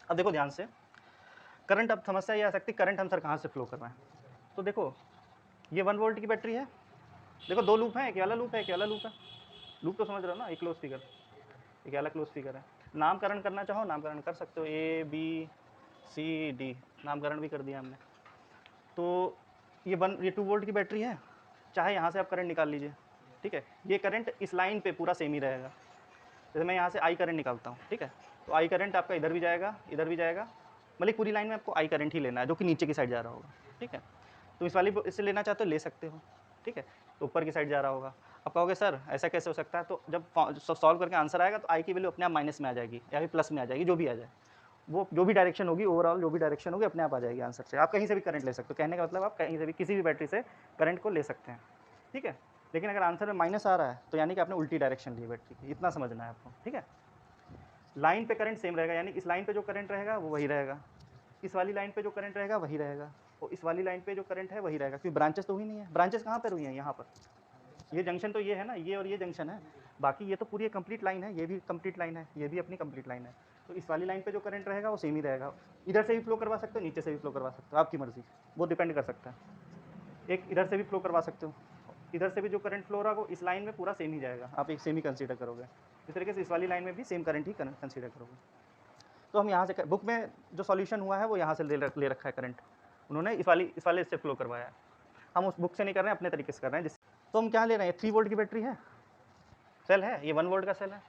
अब देखो ध्यान से, करंट, अब समस्या ये आ सकती है करंट हम सर कहाँ से फ्लो कर रहे हैं। तो देखो ये 1 वोल्ट की बैटरी है, देखो 2 लूप हैं, एक वाला लूप है, एक वाला लूप है। लूप तो समझ रहे हो ना, एक क्लोज फिगर, एक वाला क्लोज फिगर है। नामकरण करना चाहो नामकरण कर सकते हो, ए बी सी डी, नामकरण भी कर दिया हमने। तो ये 2 वोल्ट की बैटरी है, चाहे यहाँ से आप करंट निकाल लीजिए, ठीक है। ये करंट इस लाइन पे पूरा सेम ही रहेगा। जैसे मैं यहाँ से आई करंट निकालता हूँ, ठीक है, तो आई करंट आपका इधर भी जाएगा, इधर भी जाएगा, मतलब पूरी लाइन में आपको आई करंट ही लेना है जो कि नीचे की साइड जा रहा होगा, ठीक है। तो इस वाली इससे लेना चाहते हो ले सकते हो, ठीक है। तो ऊपर की साइड जा रहा होगा। अब कहोगे सर ऐसा कैसे हो सकता है, तो जब सॉल्व करके आंसर आएगा तो आई की वैल्यू अपने आप माइनस में आ जाएगी या फिर प्लस में आ जाएगी, जो भी आ जाए, वो जो भी डायरेक्शन होगी, ओवरऑल जो भी डायरेक्शन होगी अपने आप आ जाएगी आंसर से। आप कहीं से भी करंट ले सकते हो, कहने का मतलब आप कहीं से भी किसी भी बैटरी से करंट को ले सकते हैं, ठीक है। लेकिन अगर आंसर में माइनस आ रहा है तो यानी कि आपने उल्टी डायरेक्शन ली है बैटरी की, इतना समझना है आपको, ठीक है। लाइन पे करंट सेम रहेगा, यानी इस लाइन पे जो करंट रहेगा वो वही रहेगा, इस वाली लाइन पे जो करंट रहेगा वही रहेगा, और इस वाली लाइन पे जो करंट है वही रहेगा, क्योंकि ब्रांचेस तो हुई नहीं है। ब्रांचेस कहाँ पर हुई हैं, यहाँ पर, ये जंक्शन तो ये है ना, ये और ये जंक्शन है, बाकी ये तो पूरी कंप्लीट लाइन है, ये भी कंप्लीट लाइन है, ये भी अपनी कंप्लीट लाइन है। तो इस वाली लाइन पे जो करंट रहेगा वो सेम ही रहेगा। इधर से भी फ्लो करवा सकते हो, नीचे से भी फ्लो करवा सकते हो, आपकी मर्जी, वो डिपेंड कर सकता है। एक इधर से भी फ्लो करवा सकते हो, इधर से भी जो करंट फ्लो हो रहा है वो इस लाइन में पूरा सेम ही जाएगा, आप एक सेम ही कंसीडर करोगे। इस तरीके से इस वाली लाइन में भी सेम करंट ही कंसीडर करोगे। तो हम यहाँ से बुक में जो सॉल्यूशन हुआ है वो यहाँ से ले रखा है करंट, उन्होंने इस वाले से फ्लो करवाया है। हम उस बुक से नहीं कर रहे हैं, अपने तरीके से कर रहे हैं जिस। तो हम क्या ले रहे हैं, 3 वोल्ट की बैटरी है, सेल है, ये 1 वोल्ट का सेल है,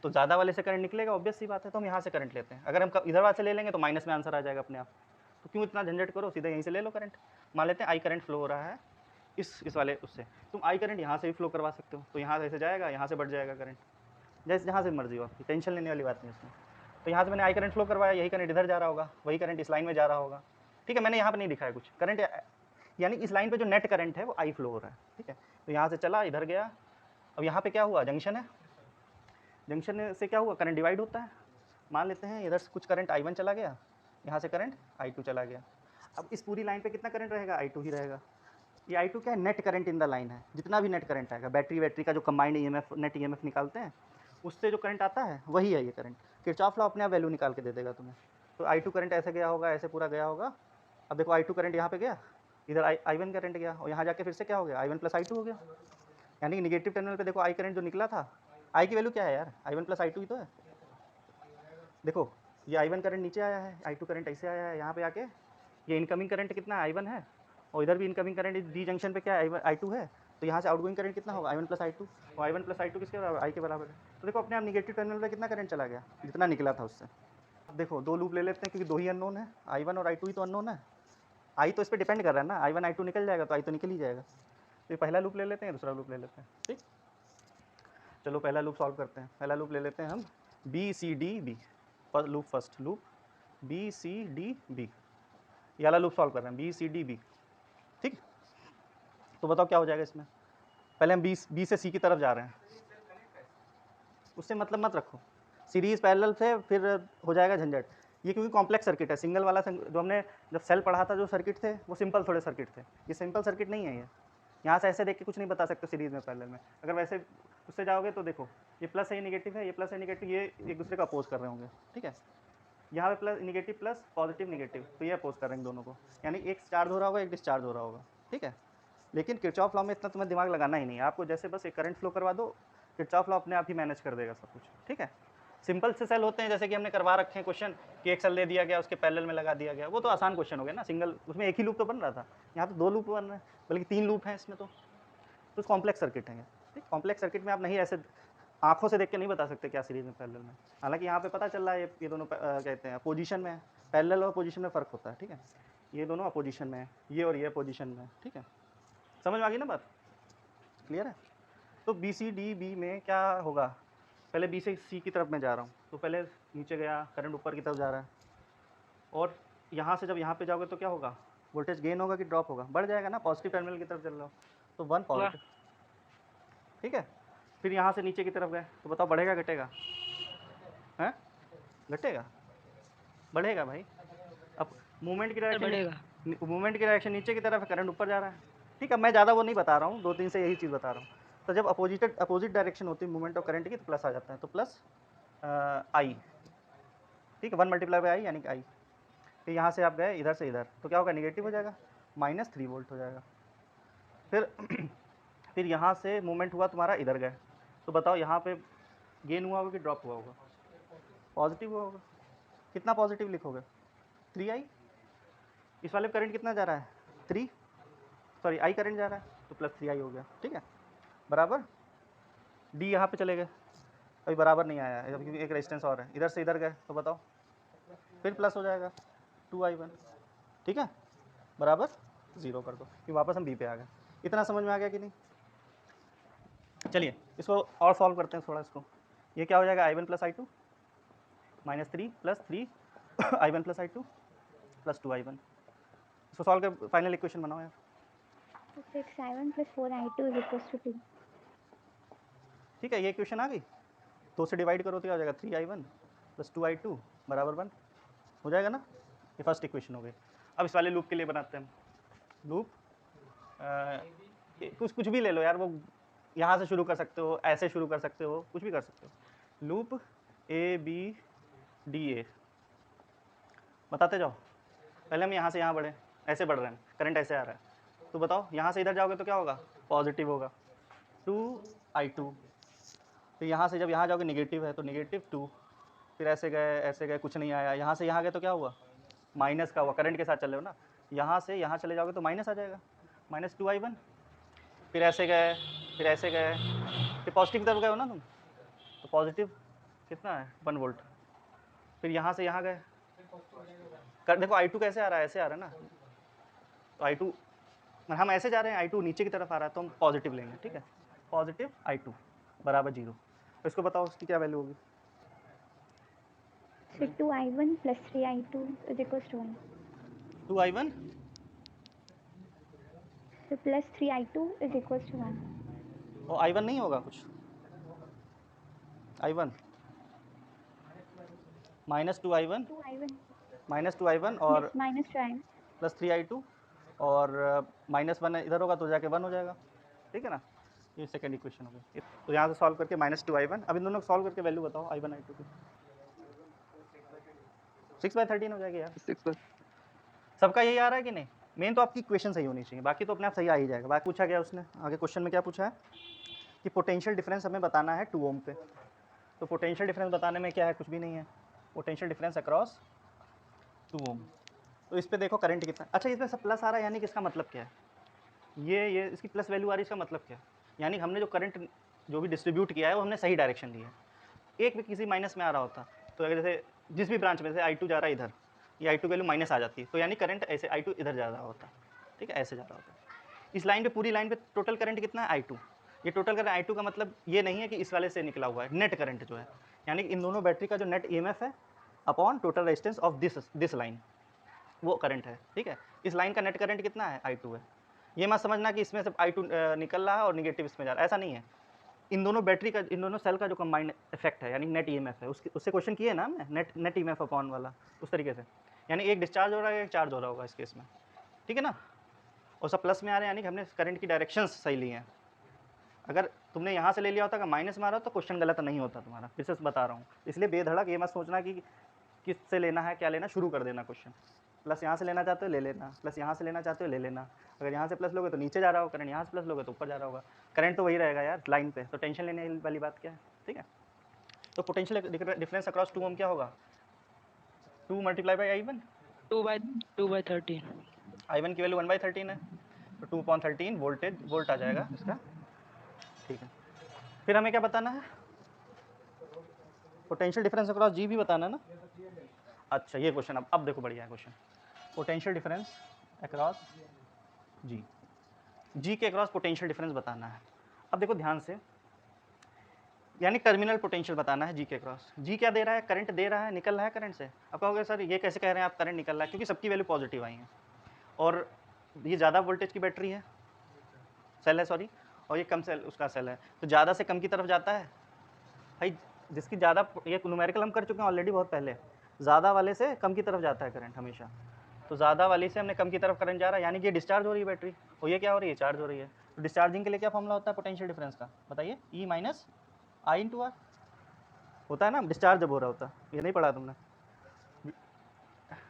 तो ज़्यादा वाले से करंट निकलेगा, ऑब्वियस सी बात है। तो हम यहाँ से करंट लेते हैं। अगर हम इधर वाले से ले लेंगे तो माइनस में आंसर आ जाएगा अपने आप, तो क्यों इतना झंझट करो, सीधा यहीं से ले लो करंट। मान लेते हैं आई करंट फ्लो हो रहा है इस वाले उससे, तुम आई करंट यहाँ से भी फ्लो करवा सकते हो, तो यहाँ से ऐसे जाएगा, यहाँ से बढ़ जाएगा करंट, जैसे जहाँ से मर्जी हो, आपकी टेंशन लेने वाली बात नहीं उसमें। तो यहाँ से मैंने आई करंट फ्लो करवाया, यही करंट इधर जा रहा होगा, वही करंट इस लाइन में जा रहा होगा, ठीक है। मैंने यहाँ पर नहीं दिखाया कुछ करंट, यानी इस लाइन पे जो नेट करंट है वो आई फ्लो हो रहा है, ठीक है। तो यहाँ से चला, इधर गया, अब यहाँ पे क्या हुआ, जंक्शन है, जंक्शन से क्या हुआ, करंट डिवाइड होता है। मान लेते हैं इधर से कुछ करंट I1 चला गया, यहाँ से करंट I2 चला गया। अब इस पूरी लाइन पे कितना करंट रहेगा, I2 ही रहेगा। ये I2 क्या है, net current in the line है। जितना भी नेट करंट आएगा, बैटरी का जो कंबाइंड EMF नेट EMF निकालते हैं, उससे जो करंट आता है वही है ये करंट। किरचॉफ लॉ अपने आप वैल्यू निकाल के दे देगा तुम्हें। तो I2 करंट ऐसे गया होगा, ऐसे पूरा गया होगा। अब देखो I2 करंट यहाँ पे गया, इधर I1 करंट गया, और यहाँ जाके फिर से क्या हो गया, I1 प्लस I2 हो गया। यानी कि निगेटिव टर्मिनल पे देखो आई करंट जो निकला था, आई की वैल्यू क्या है यार, I1 प्लस I2 ही तो है। देखो ये I1 करंट नीचे आया है, I2 करंट ऐसे आया है, यहाँ पे आके ये इनकमिंग करंट कितना है, I1 है, और इधर भी इनकमिंग करंट डी जंक्शन पे क्या है, I2 है। तो यहाँ से आउटगोइंग करंट कितना होगा, I1 प्लस I2, और I1 प्लस I2 किसके बराबर, आई के बराबर है। तो देखो अपने आप निगेटिव टर्मिनल पे कितना करंट चला गया, जितना निकला था उससे। अब देखो 2 लूप ले लेते हैं, क्योंकि 2 ही अननोन है, I1 और I2 ही तो अननोन है। आई तो इस पर डिपेंड कर रहा है ना, I1 I2 निकल जाएगा तो आई तो निकल ही जाएगा। तो पहला लूप ले लेते हैं, दूसरा लूप ले लेते हैं, ठीक। चलो पहला लूप सॉल्व करते हैं। पहला लूप ले लेते हैं हम, B C D B, loop first loop B C D B, ये वाला लूप सॉल्व कर रहे हैं, बी सी डी बी, ठीक। तो बताओ क्या हो जाएगा इसमें। पहले हम बी से सी की तरफ जा रहे हैं, उससे मतलब मत रखो, सीरीज पैरेलल से फिर हो जाएगा झंझट। ये क्योंकि कॉम्प्लेक्स सर्किट है, सिंगल वाला जो हमने जब सेल पढ़ा था, जो सर्किट थे वो सिंपल थोड़े सर्किट थे, ये सिंपल सर्किट नहीं है। ये यहाँ से ऐसे देख के कुछ नहीं बता सकते सीरीज में पैरेलल में। अगर वैसे उससे जाओगे तो देखो ये प्लस है, ये निगेटिव है, ये प्लस है निगेटिव, ये एक दूसरे को अपोज कर रहे होंगे, ठीक है। यहाँ पे plus negative plus positive negative, तो ये अपोज कर रहे हैं दोनों को, यानी एक चार्ज हो रहा होगा, एक डिस्चार्ज हो रहा होगा, ठीक है। लेकिन किरचॉफ लॉ में इतना तुम्हें दिमाग लगाना ही नहीं है आपको, जैसे बस एक करंट फ्लो करवा दो, किरचॉफ लॉ अपने आप ही मैनेज कर देगा सब कुछ, ठीक है। सिंपल से सेल होते हैं, जैसे कि हमने करवा रखे हैं क्वेश्चन कि एक सेल दे दिया गया, उसके पैरेलल में लगा दिया गया, वो तो आसान क्वेश्चन हो गया ना, सिंगल उसमें एक ही लूप तो बन रहा था, यहाँ तो 2 लूप बन रहे हैं, बल्कि 3 लूप हैं इसमें। तो कॉम्प्लेक्स सर्किट है ये, ठीक। कॉम्प्लेक्स सर्किट में आप नहीं ऐसे आंखों से देख के नहीं बता सकते क्या सीरीज में पैरेलल में। हालांकि यहाँ पे पता चल रहा है ये दोनों कहते हैं अपोजिशन में है, पैरेलल और पोजीशन में फ़र्क होता है, ठीक है। ये दोनों अपोजिशन में है, ये और ये पोजीशन में है, ठीक है। समझ में आ गई ना बात, क्लियर है। तो बी सी डी बी में क्या होगा, पहले बी से सी की तरफ मैं जा रहा हूँ, तो पहले नीचे गया, करंट ऊपर की तरफ जा रहा है, और यहाँ से जब यहाँ पे जाओगे तो क्या होगा, वोल्टेज गेन होगा कि ड्रॉप होगा, बढ़ जाएगा ना, पॉजिटिव टर्मिनल की तरफ चल रहा हो, तो 1 पॉजिटिव, ठीक है। फिर यहाँ से नीचे की तरफ गए, तो बताओ बढ़ेगा घटेगा, हैं, घटेगा, बढ़ेगा भाई। अब मूवमेंट की डायरेक्शन नीचे की तरफ है, करंट ऊपर जा रहा है, ठीक है। मैं ज़्यादा वो नहीं बता रहा हूँ, 2-3 से यही चीज़ बता रहा हूँ। तो जब अपोजिट डायरेक्शन होती है मूवमेंट ऑफ करंट की, तो प्लस आ जाता है, तो प्लस आई, ठीक है, 1 मल्टीप्लाई बाई आई यानी कि आई। फिर यहाँ से आप गए इधर से इधर, तो क्या होगा, निगेटिव हो जाएगा, -3 वोल्ट हो जाएगा। फिर फिर यहाँ से मूवमेंट हुआ तुम्हारा इधर गए, तो बताओ यहाँ पे गेन हुआ होगा कि ड्रॉप हुआ होगा? पॉजिटिव हुआ होगा। कितना पॉजिटिव लिखोगे? 3i। इस वाले करंट कितना जा रहा है? 3, सॉरी आई करंट जा रहा है, तो +3i हो गया। ठीक है, बराबर। डी यहाँ पे चले गए, अभी बराबर नहीं आया है क्योंकि एक रेजिस्टेंस और है, इधर से इधर गए तो बताओ फिर प्लस हो जाएगा 2i1। ठीक है, बराबर 0 कर दो, कि वापस हम बी पे आ गए। इतना समझ में आ गया कि नहीं? चलिए इसको और सॉल्व करते हैं थोड़ा इसको। ये क्या हो जाएगा, i1 + i2 -3 + 3 i1 + i2 + 2i1। इसको सॉल्व कर फाइनल इक्वेशन बनाओ यार। 6i1 + 4i2 = 2। ठीक है, ये इक्वेशन आ गई। 2 से डिवाइड करो तो क्या हो जाएगा, 3i1 + 2i2 = 1 हो जाएगा ना। ये फर्स्ट इक्वेशन हो गई। अब इस वाले लूप के लिए बनाते हैं हम लूप। कुछ भी ले लो यार, वो यहाँ से शुरू कर सकते हो, ऐसे शुरू कर सकते हो, कुछ भी कर सकते हो। लूप ABDA बताते जाओ। पहले हम यहाँ से यहाँ बढ़े, ऐसे बढ़ रहे हैं, करंट ऐसे आ रहा है, तो बताओ यहाँ से इधर जाओगे तो क्या होगा, पॉजिटिव होगा 2i2। फिर यहाँ से जब यहाँ जाओगे निगेटिव है तो -2। फिर ऐसे गए कुछ नहीं आया, यहाँ से यहाँ गए तो क्या हुआ, माइनस का हुआ, करंट के साथ चल रहे हो ना। यहाँ से यहाँ चले जाओगे तो माइनस आ जाएगा, -2i1। फिर ऐसे गए, फिर ऐसे गए, फिर पॉजिटिव की तरफ गए हो ना तुम, तो पॉजिटिव कितना है, 1 वोल्ट। फिर यहाँ से यहाँ गए, देखो i2 कैसे आ रहा है, ऐसे आ रहा है ना, तो i2 हम ऐसे जा रहे हैं, i2 नीचे की तरफ आ रहा है, तो हम पॉजिटिव लेंगे। ठीक है, पॉजिटिव i2 = 0। तो इसको बताओ उसकी क्या वैल्यू होगी? फिर 2i1 + 3i2 = 1। 2i1 तो + 3i2 = 1। और i1 नहीं होगा कुछ, i1 -2i1 2i1 और -2i + 3i2 और -1 इधर होगा तो जाके 1 हो जाएगा। ठीक है ना, ये सेकंड इक्वेशन हो गई। तो यहाँ से सॉल्व करके -2i1, अब इन दोनों को सॉल्व करके वैल्यू बताओ i1 i2 की। 6/13 हो जाएगी यार। 6 सबका यही आ रहा है कि नहीं? मेन तो आपकी इक्वेशन सही होनी चाहिए, बाकी तो अपने आप सही आ ही जाएगा। बाकी पूछा गया उसने आगे क्वेश्चन में क्या पूछा है कि पोटेंशियल डिफरेंस हमें बताना है 2 ओम पे। तो पोटेंशियल डिफरेंस बताने में क्या है, कुछ भी नहीं है, पोटेंशियल डिफरेंस अक्रॉस 2 ओम। तो इस पे देखो करंट कितना, अच्छा इसमें सब प्लस आ रहा है, यानी कि इसका मतलब क्या है, ये इसकी प्लस वैल्यू आ रही है, इसका मतलब क्या है, यानी हमने जो करंट जो भी डिस्ट्रीब्यूट किया है वो हमने सही डायरेक्शन ली है। एक भी किसी माइनस में आ रहा होता तो अगर जैसे जिस भी ब्रांच में से i2 जा रहा है इधर, ये i2 वैल्यू माइनस आ जाती, तो यानी करंट ऐसे i2 इधर जा रहा होता। ठीक है, ऐसे जा रहा होता। इस लाइन पे, पूरी लाइन पे टोटल करंट कितना है, i2। ये टोटल करंट i2 का मतलब ये नहीं है कि इस वाले से निकला हुआ है, नेट करंट जो है, यानी इन दोनों बैटरी का जो नेट EMF है upon total resistance of this line, वो करंट है। ठीक है, इस लाइन का नेट करंट कितना है, i2 है। ये मत समझना कि इसमें से i2 निकल रहा है और निगेटिव इसमें जा रहा है, ऐसा नहीं है। इन दोनों बैटरी का, इन दोनों सेल का जो कंबाइंड इफेक्ट है, यानी नेट EMF है, उससे क्वेश्चन किए ना हमने, नेट EMF अपॉन वाला, उस तरीके से, यानी एक डिस्चार्ज हो रहा है, एक चार्ज हो रहा होगा इस केस में। ठीक है ना, और सब प्लस में आ रहे हैं, यानी कि हमने करंट की डायरेक्शंस सही ली हैं। अगर तुमने यहाँ से ले लिया होता, अगर माइनस मारा तो क्वेश्चन गलत नहीं होता तुम्हारा, फिर से बता रहा हूँ। इसलिए बेधड़क ये मत सोचना कि किससे लेना है, क्या लेना, शुरू कर देना क्वेश्चन। प्लस यहाँ से लेना चाहते हो ले लेना, प्लस यहाँ से लेना चाहते हो ले लेना। अगर यहाँ से प्लस लोगे तो नीचे जा रहा होगा करंट, यहाँ से प्लस लोगे तो ऊपर जा रहा होगा करंट, तो वही रहेगा यार लाइन पे, तो टेंशन लेने वाली बात क्या है। ठीक है, तो पोटेंशियल डिफरेंस अक्रॉस 2 ओम क्या होगा, 2 × i1, 2/13। i1 की वैल्यू 1/13 है, तो 2/13 वोल्ट आ जाएगा इसका। ठीक है, फिर हमें क्या बताना है, पोटेंशियल डिफरेंस अक्रॉस जी भी बताना है ना। अच्छा ये क्वेश्चन, अब देखो बढ़िया है क्वेश्चन, पोटेंशियल डिफरेंस अक्रॉस जी के अक्रॉस पोटेंशियल डिफरेंस बताना है। अब देखो ध्यान से, यानी टर्मिनल पोटेंशियल बताना है जी के अक्रॉस। जी क्या दे रहा है, करंट दे रहा है, निकल रहा है करंट से। अब कहोगे सर ये कैसे कह रहे हैं आप करंट निकल रहा है, क्योंकि सबकी वैल्यू पॉजिटिव आई है, और ये ज़्यादा वोल्टेज की बैटरी है, सेल है सॉरी, और ये कम सेल उसका सेल है, तो ज़्यादा से कम की तरफ जाता है भाई। जिसकी ज़्यादा, ये न्यूमेरिकल हम कर चुके हैं ऑलरेडी बहुत पहले, ज़्यादा वाले से कम की तरफ जाता है करंट हमेशा। तो ज़्यादा वाली से हमने कम की तरफ करंट जा रहा है, यानी कि ये डिस्चार्ज हो रही है बैटरी, और ये क्या हो रही है, चार्ज हो रही है। तो डिस्चार्जिंग के लिए क्या फॉर्मूला होता है पोटेंशियल डिफरेंस का, बताइए, E - I × R होता है ना, डिस्चार्ज जब हो रहा होता है, ये नहीं पढ़ा तुमने।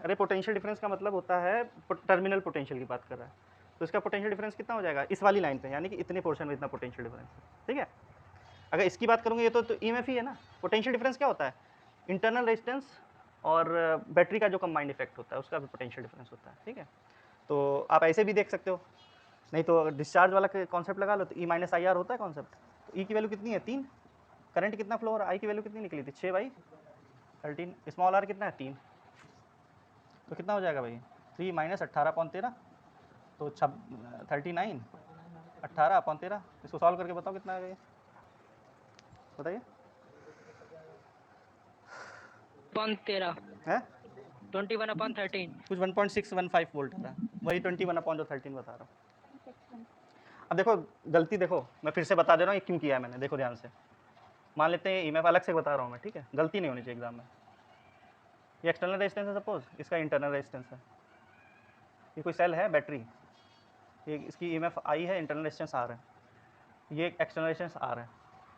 अरे पोटेंशियल डिफरेंस का मतलब होता है टर्मिनल पोटेंशियल की बात कर रहा है, तो इसका पोटेंशियल डिफरेंस कितना हो जाएगा इस वाली लाइन पे, यानी कि इतने पोर्शन में इतना पोटेंशियल डिफरेंस है, ठीक है। अगर इसकी बात करूँगी ये तो ईएमएफ ही है ना। पोटेंशियल डिफरेंस क्या होता है, इंटरनल रेजिस्टेंस और बैटरी का जो कंबाइंड इफेक्ट होता है उसका भी पोटेंशियल डिफरेंस होता है, ठीक है। तो आप ऐसे भी देख सकते हो, नहीं तो डिस्चार्ज वाला कॉन्सेप्ट लगा लो तो ई माइनस आई आर होता है कॉन्सेप्ट। तो ई की वैल्यू कितनी है 3, करंट कितना फ्लो हो रहा है, आई की वैल्यू कितनी निकली थी 6/13, स्मॉल आर कितना है 3, तो कितना हो जाएगा भाई 3 माइनस 18/13, तो 39, 18/13, इसको सॉल्व करके बताओ कितना है, बताइए। upon 13 है 21/13 कुछ 1.615 वोल्ट आ रहा है, वही 21/13 बता रहा हूँ। अब देखो गलती देखो, मैं फिर से बता दे रहा हूँ ये क्यों किया है मैंने, देखो ध्यान से। मान लेते हैं ईएमएफ अलग से बता रहा हूँ मैं, ठीक है, गलती नहीं होनी चाहिए एग्जाम में। ये एक्सटर्नल रेजिस्टेंस है सपोज, इसका इंटरनल रेजिस्टेंस है, ये कोई सेल है बैटरी, ये इसकी ईएमएफ आई है, इंटरनल रेजिस्टेंस आर है, ये एक्सटर्नल रेजिस्टेंस आर है।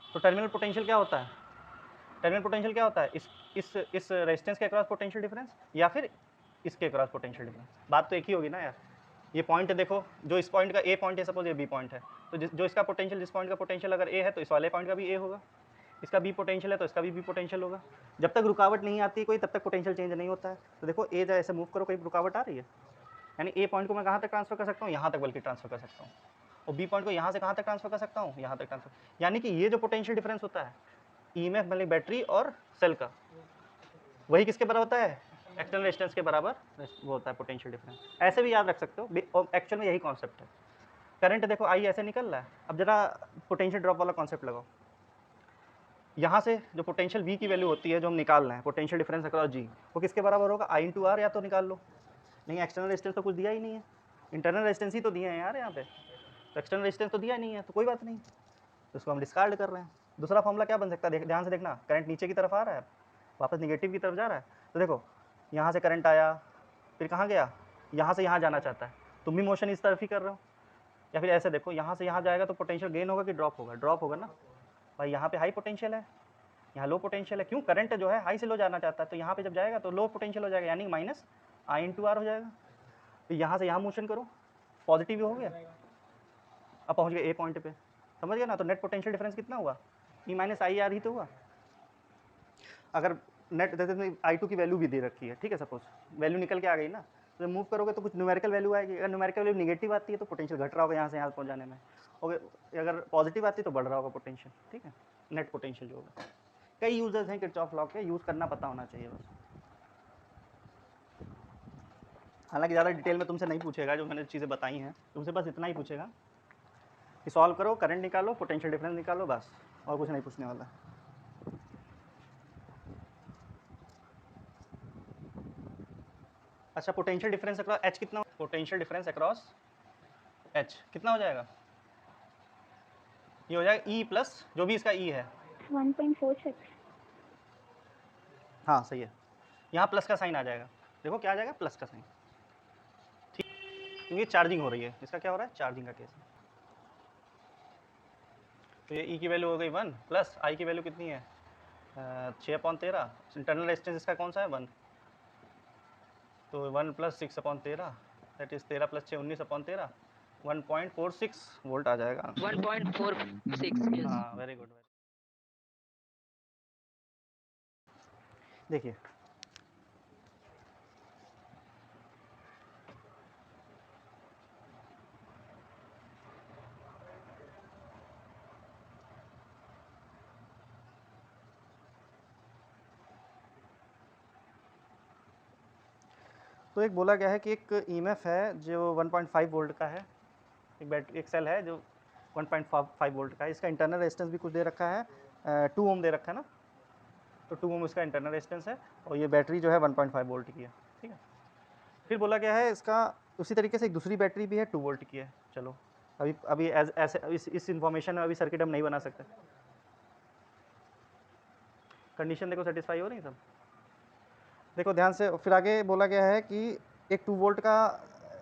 तो टर्मिनल पोटेंशियल क्या होता है, टर्मिनल पोटेंशियल क्या होता है, इस रेजिस्टेंस के अक्रॉस पोटेंशियल डिफरेंस या फिर इसके अक्रॉस पोटेंशियल डिफरेंस, बात तो एक ही होगी ना यार। ये पॉइंट देखो, जो इस पॉइंट का ए पॉइंट है सपोज, ये बी पॉइंट है, तो जो इसका पोटेंशियल, जिस पॉइंट का पोटेंशियल अगर ए है तो इस वाले पॉइंट का भी ए होगा, इसका बी पोटेंशियल है तो इसका भी बी पोटेंशियल होगा। जब तक रुकावट नहीं आती कोई तब तक पोटेंशियल चेंज नहीं होता है। तो देखो ए जैसे मूव करो कोई रुकावट आ रही है, यानी ए पॉइंट को मैं कहाँ तक ट्रांसफर कर सकता हूँ, यहाँ तक बल्कि ट्रांसफर कर सकता हूँ, और बी पॉइंट को यहाँ से कहाँ तक ट्रांसफर कर सकता हूँ, यहाँ तक ट्रांसफर। यानी कि ये जो पोटेंशियल डिफरेंस होता है ईएमएफ मतलब बैटरी और सेल का, वही किसके बराबर होता है, एक्सटर्नल रेजिस्टेंस के बराबर वो होता है पोटेंशियल डिफरेंस। ऐसे भी याद रख सकते हो, और एक्चुअल में यही कॉन्सेप्ट है। करंट देखो आई ऐसे निकल रहा है, अब जरा पोटेंशियल ड्रॉप वाला कॉन्सेप्ट लगाओ। यहाँ से जो पोटेंशियल V की वैल्यू होती है जो हम निकाल रहे हैं, पोटेंशियल डिफरेंस अक्रॉस G, वो किसके बराबर होगा, I इंटू आर, या तो निकाल लो। नहीं एक्सटर्नल रेजिस्टेंस तो कुछ दिया ही नहीं है, इंटरनल रेजिस्टेंस ही तो दिए हैं यार यहाँ पे, तो एक्सटर्नल रेजिस्टेंस तो दिया नहीं है, तो कोई बात नहीं, तो इसको हम डिस्कार्ड कर रहे हैं। दूसरा फॉर्मूला क्या बन सकता है, ध्यान से देखना, करंट नीचे की तरफ आ रहा है, वापस निगेटिव की तरफ जा रहा है, तो देखो यहाँ से करंट आया, फिर कहाँ गया, यहाँ से यहाँ जाना चाहता है, तुम भी मोशन इस तरफ ही कर रहे हो। या फिर ऐसे देखो, यहाँ से यहाँ जाएगा तो पोटेंशियल गेन होगा कि ड्रॉप होगा, ड्रॉप होगा ना भाई, यहाँ पे हाई पोटेंशियल है, यहाँ लो पोटेंशियल है, क्यों, करंट जो है हाई से लो जाना चाहता है, तो यहाँ पे जब जाएगा तो लो पोटेंशियल हो जाएगा, यानी माइनस आई इंटू आर हो जाएगा। तो यहाँ से यहाँ मोशन करो, पॉजिटिव हो गया, अब पहुँच गए ए पॉइंट पे, समझ गए ना। तो नेट पोटेंशियल डिफरेंस कितना हुआ, ई माइनस आई आर ही तो हुआ। अगर नेट जैसे आई टू की वैल्यू भी दे रखी है, ठीक है, सपोज वैल्यू निकल के आ गई ना, तो मूव करोगे तो कुछ न्यूमेरिकल वैल्यू आएगी, अगर न्यूमेरिकल वैल्यू निगेटिव आती है तो पोटेंशियल घट रहा होगा यहाँ से यहाँ पहुँच जाने में, और अगर पॉजिटिव आती है तो बढ़ रहा होगा पोटेंशियल, ठीक है, नेट पोटेंशियल जो होगा। कई यूजर्स हैं किरचॉफ लॉ के, यूज़ करना पता होना चाहिए बस। हालांकि ज़्यादा डिटेल में तुमसे नहीं पूछेगा, जो मैंने चीज़ें बताई हैं तुमसे बस इतना ही पूछेगा कि सॉल्व करो, करंट निकालो, पोटेंशियल डिफरेंस निकालो, बस, और कुछ नहीं पूछने वाला। अच्छा पोटेंशियल डिफरेंस अक्रॉस एच कितना, पोटेंशियल डिफरेंस अक्रॉस एच कितना हो जाएगा, ये हो जाएगा ई प्लस जो भी इसका ई है 1.46. हाँ सही है, यहाँ प्लस का साइन आ जाएगा, देखो क्या आ जाएगा, प्लस का साइन, ठीक, क्योंकि चार्जिंग हो रही है, इसका क्या हो रहा है, चार्जिंग का केस है। तो ये ई की वैल्यू हो गई 1 प्लस आई की वैल्यू कितनी है 6/13, इंटरनल रेजिस्टेंस इसका कौन सा है 1, तो 1 plus 6/13 that is 13 plus 6 19/13, 1.46 volt आ जाएगा। 1.46 yes. हाँ वेरी गुड। देखिए तो एक बोला गया है कि एक ईएमएफ है जो 1.5 वोल्ट का है, एक बैटरी एक सेल है जो 1.5 वोल्ट का है, इसका इंटरनल रेजिस्टेंस भी कुछ दे रखा है 2 ओम दे रखा है ना, तो 2 ओम इसका इंटरनल रेजिस्टेंस है, और ये बैटरी जो है 1.5 वोल्ट की है, ठीक है। फिर बोला गया है इसका उसी तरीके से एक दूसरी बैटरी भी है 2 वोल्ट की है। चलो अभी अभी ऐसे इस इन्फॉर्मेशन में अभी सर्किट हम नहीं बना सकते, कंडीशन देखो सेटिस्फाई हो रही है सब। देखो ध्यान से, फिर आगे बोला गया है कि एक 2 वोल्ट का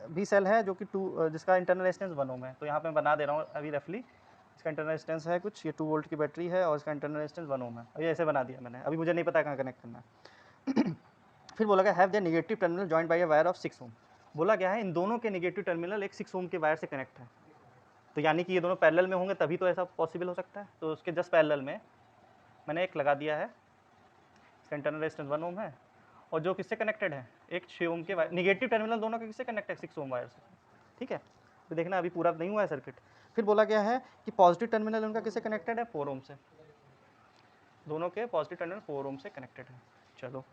भी सेल है जो कि जिसका इंटरनल रेजिस्टेंस 1 ओम है, तो यहाँ पे मैं बना दे रहा हूँ अभी रफली, इसका इंटरनल रेजिस्टेंस है कुछ, ये 2 वोल्ट की बैटरी है और इसका इंटरनल रेजिस्टेंस 1 ओम है, अभी ऐसे बना दिया मैंने, अभी मुझे नहीं पता कहाँ कनेक्ट करना है। फिर बोला गया have the negative terminal joined by a wire of 6 ओम। बोला गया है इन दोनों के नेगेटिव टर्मिनल एक 6 ओम के वायर से कनेक्ट है, तो यानी कि ये दोनों पैरेलल में होंगे तभी तो ऐसा पॉसिबल हो सकता है। तो उसके जस्ट पैरेलल में मैंने एक लगा दिया है, इंटरनल रेजिस्टेंस 1 ओम है, और जो किससे कनेक्टेड है, एक 6 ओम के वायर, निगेटिव टर्मिनल दोनों के किससे कनेक्ट है, 6 ओम वायर से। ठीक है, तो देखना अभी पूरा नहीं हुआ है सर्किट। फिर बोला गया है कि पॉजिटिव टर्मिनल उनका किससे कनेक्टेड है, 4 ओम से, दोनों के पॉजिटिव टर्मिनल 4 ओम से कनेक्टेड है। चलो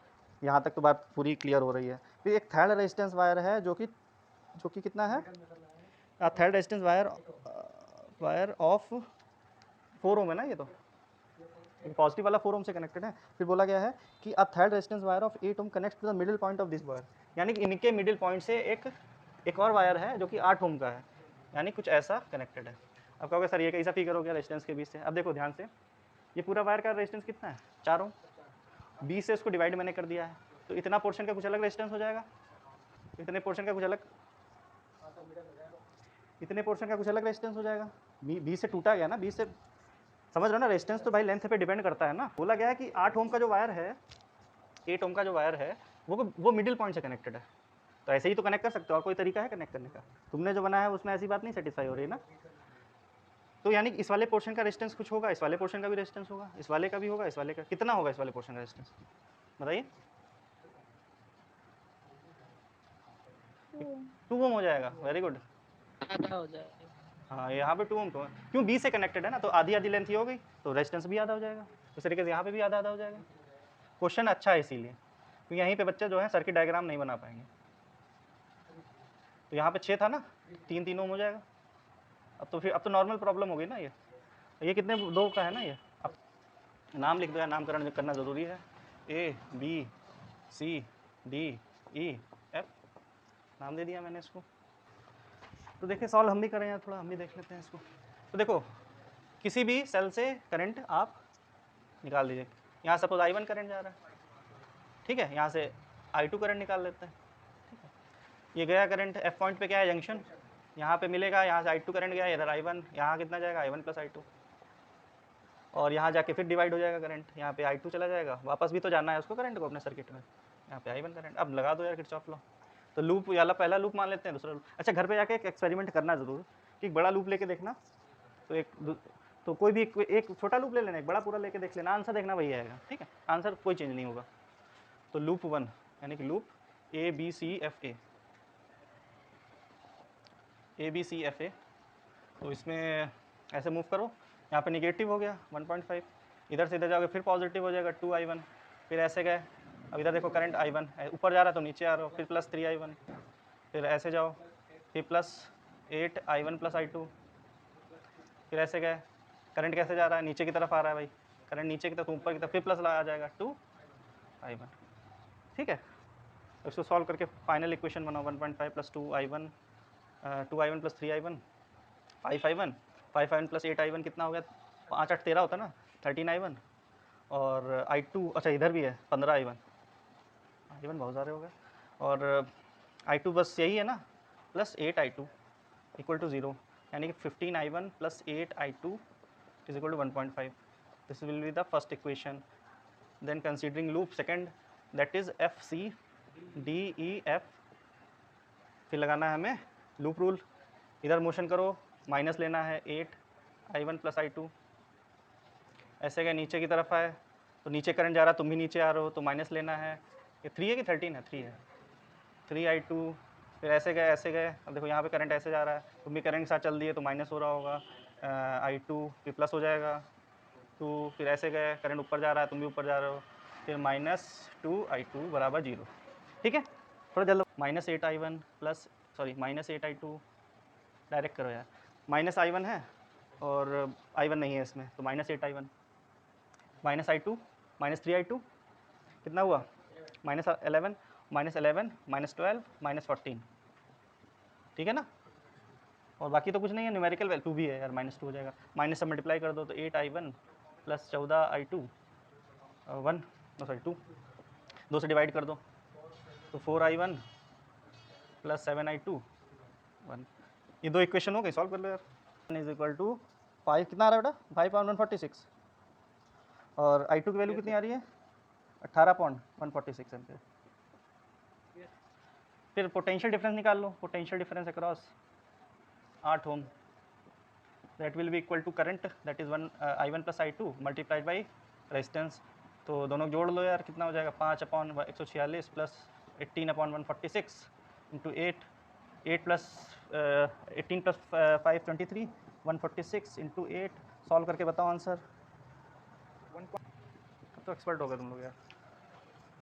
यहाँ तक तो बात पूरी क्लियर हो रही है। फिर एक थर्ड रेजिस्टेंस वायर है जो कि कितना है, थर्ड रेजिस्टेंस वायर ऑफ 4 ओम है ना, ये तो पॉजिटिव वाला 4 ओम से कनेक्टेड है। फिर बोला गया है कि a third resistance wire of 8 ohm connect to the middle point of this wire, यानी कि इनके मिडिल पॉइंट से एक और वायर है जो कि 8 ओम का है, यानी कुछ ऐसा कनेक्टेड है। अब कहोगे सर ये कैसा फिगर हो गया रेजिस्टेंस के बीच से। अब देखो ध्यान से, ये पूरा वायर का रेजिस्टेंस कितना है, 4 ओम, 20 से इसको डिवाइड मैंने कर दिया है, तो इतना पोर्शन का कुछ अलग रेजिस्टेंस हो जाएगा, इतने पोर्शन का कुछ अलग रेजिस्टेंस हो जाएगा। 20 से टूटा गया ना, 20 से, समझ रहे हो ना, रेजिस्टेंस तो भाई लेंथ पे डिपेंड करता है ना। बोला गया है कि 8 ओम का जो वायर है, 8 ओम का जो वायर है वो मिडिल पॉइंट से कनेक्टेड है, तो ऐसे ही तो कनेक्ट कर सकते हो, और कोई तरीका है कनेक्ट करने का, तुमने जो बनाया है उसमें ऐसी बात नहीं सेटिस्फाई हो रही है ना। तो यानी इस वाले पोर्शन का रेजिस्टेंस कुछ होगा, इस वाले पोर्शन का भी रेजिस्टेंस होगा, इस वाले का भी होगा, इस वाले का कितना होगा, इस वाले पोर्शन का रेजिस्टेंस बताइए। 2 ओम हो जाएगा, वेरी गुड। आधा हो जाएगा। हाँ यहाँ पे 2 ओम तो है, क्यों 20 से कनेक्टेड है ना, तो आधी आधी लेंथ ही हो गई, तो रेजिस्टेंस भी आधा हो जाएगा। उस तरीके से यहाँ पे भी आधा आधा हो जाएगा। क्वेश्चन अच्छा है इसीलिए, क्योंकि यहीं पे बच्चे जो है सर्किट डायग्राम नहीं बना पाएंगे। तो यहाँ पे 6 था ना, 3 ओम हो जाएगा। अब तो नॉर्मल प्रॉब्लम हो गई ना। ये कितने 2 का है ना। ये अब नाम लिख दो, या नामकरण करना ज़रूरी है। A B C D E F नाम दे दिया मैंने इसको। तो देखिए सॉल्व हम भी करें यार, थोड़ा हम भी देख लेते हैं इसको। तो देखो किसी भी सेल से करंट आप निकाल दीजिए। यहाँ सपोज I1 करंट जा रहा है, ठीक है, यहाँ से I2 करंट निकाल लेते हैं। ठीक है, ये गया करंट F पॉइंट पे क्या है, जंक्शन, यहाँ पे मिलेगा, यहाँ से I2 करंट गया, इधर I1, यहाँ कितना जाएगा, I1 प्लस I2, और यहाँ जाके फिर डिवाइड हो जाएगा करंट, यहाँ पे I2 चला जाएगा, वापस भी तो जाना है उसको करंट को अपने सर्किट में, यहाँ पे I1 करंट। अब लगा दो यार किरचॉफ लॉ। तो लूप वाला पहला लूप मान लेते हैं, दूसरा लूप। अच्छा घर पे जाके एक एक्सपेरिमेंट करना ज़रूर कि एक बड़ा लूप लेके देखना, तो कोई भी एक छोटा लूप ले लेना, एक बड़ा पूरा लेके देख लेना, आंसर देखना वही आएगा। ठीक है, आंसर कोई चेंज नहीं होगा। तो लूप 1 यानी कि लूप ABCFA, ABCFA, तो इसमें ऐसे मूव करो, यहाँ पे निगेटिव हो गया 1.5, इधर से इधर जाओगे फिर पॉजिटिव हो जाएगा 2I1, फिर ऐसे गए, अब इधर देखो करंट I1 ऊपर जा रहा है तो नीचे आ रहा हो, फिर प्लस 3I1, फिर ऐसे जाओ, फिर प्लस 8I1 प्लस I2, फिर ऐसे गए, करंट कैसे जा रहा है, नीचे की तरफ आ रहा है भाई, करंट नीचे की तरफ, ऊपर की तरफ, फिर प्लस आ जाएगा 2I1। ठीक है, इसको सॉल्व करके फाइनल इक्वेशन बनाओ, 1.5 plus 2I1 plus 3I1 5I1 plus 8I1 कितना हो गया, 5 8 13 होता ना, 13I1, और I2 अच्छा इधर भी है 15I1 बहुत सारे हो गए, और I2 बस यही है ना, प्लस 8I2 इक्वल टू 0, यानी कि 15I1 plus 8I2 is equal to 1.5। This will be the first equation. Then considering loop second, that is FCDEF, फिर लगाना है हमें लूप रूल, इधर मोशन करो, माइनस लेना है 8I1 प्लस I2, ऐसे गए नीचे की तरफ आए तो नीचे करंट जा रहा, तुम भी नीचे आ रहे हो तो माइनस लेना है। ये 3 है कि 13 है, 3 है, 3I2, फिर ऐसे गए, अब देखो यहाँ पे करंट ऐसे जा रहा है, तुम भी करंट के साथ चल दिए तो माइनस हो रहा होगा, I2 फिर प्लस हो जाएगा 2, फिर ऐसे गए, करंट ऊपर जा रहा है, तुम भी ऊपर जा रहे हो, फिर -2I2 बराबर 0। ठीक है, थोड़ा जल्द, -8I1 प्लस -8I2, डायरेक्ट करो यार, -I1 है और I1 नहीं है इसमें, तो -8I1 -I2 -3I2 कितना हुआ, -11 -12 -14, ठीक है ना। और बाकी तो कुछ नहीं है, न्यूमेरिकल वैल्यू भी है यार, -2 हो जाएगा, माइनस से मल्टीप्लाई कर दो तो 8I1 प्लस 14I2 2 से डिवाइड कर दो तो 4I1 प्लस 7I2 1। ये 2 इक्वेशन हो गई, सॉल्व कर लो यार। 1 इज इक्वल टू 5 कितना आ रहा है बेटा, 5.146, और I2 की वैल्यू कितनी आ रही है, 18.146 एम्पियर। फिर पोटेंशियल डिफरेंस निकाल लो, potential difference across 8 ohm, that will be equal to current that is I1 + I2 multiplied by resistance. तो दोनों जोड़ लो यार, कितना हो जाएगा 5/146 plus 18/146 into 8 plus 18 + 5 23 146 into 8। Solve करके बताओ आंसर। कब तो एक्सपर्ट हो गए तुम लोग यार।